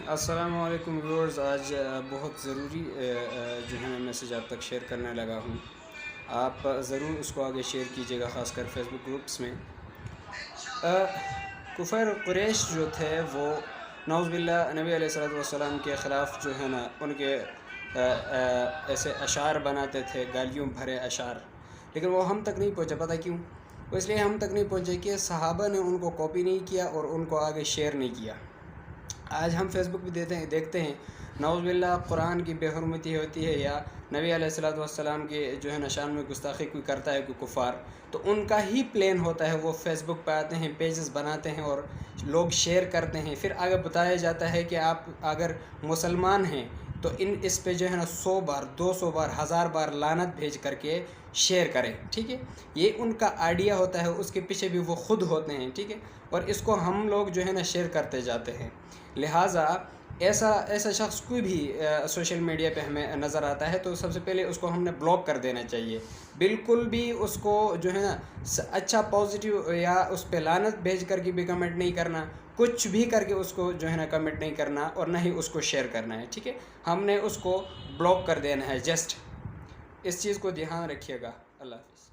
السلام علیکم ویورز، آج بہت ضروری جو ہے میں میسیج آپ تک شیئر کرنے لگا ہوں. آپ ضرور اس کو آگے شیئر کیجیے گا، خاص کر فیس بک گروپس میں. کفر قریش جو تھے وہ نعوذ باللہ نبی علیہ السلام کے خلاف جو ہے نا ان کے ایسے اشعار بناتے تھے، گالیوں بھرے اشعار. لیکن وہ ہم تک نہیں پہنچا. پتہ کیوں؟ وہ اس لیے ہم تک نہیں پہنچے کہ صحابہ نے ان کو کاپی نہیں کیا اور ان کو آگے شیئر نہیں کیا. آج ہم فیس بک پہ دیکھتے ہیں نعوذ باللہ قرآن کی بے حرمتی ہوتی ہے، یا نبی علیہ السلام کے جو ہے شان میں گستاخی کوئی کرتا ہے کوئی کفار، تو ان کا ہی پلان ہوتا ہے. وہ فیس بک پہ آتے ہیں، پیجز بناتے ہیں اور لوگ شیئر کرتے ہیں. پھر آگے بتایا جاتا ہے کہ آپ اگر مسلمان ہیں تو اس پہ جو ہے نا 100 بار 200 بار 1000 بار لعنت بھیج کر کے شیئر کریں. ٹھیک ہے، یہ ان کا آئیڈیا ہوتا ہے، اس کے پیچھے بھی وہ خود ہوتے ہیں. ٹھیک ہے، اور اس کو ہم لوگ جو ہے نا شیئر کرتے جاتے ہیں. لہٰذا ایسا شخص کوئی بھی سوشل میڈیا پہ ہمیں نظر آتا ہے تو سب سے پہلے اس کو ہم نے بلاک کر دینا چاہیے. بالکل بھی اس کو جو ہے نا اچھا پازیٹیو یا اس پہ لعنت بھیج کر کے بھی کمنٹ نہیں کرنا، کچھ بھی کر کے اس کو جو ہے نا کمنٹ نہیں کرنا، اور نہ ہی اس کو شیئر کرنا ہے. ٹھیک ہے، ہم نے اس کو بلاک کر دینا ہے. جسٹ اس چیز کو دھیان رکھیے گا. اللہ حافظ.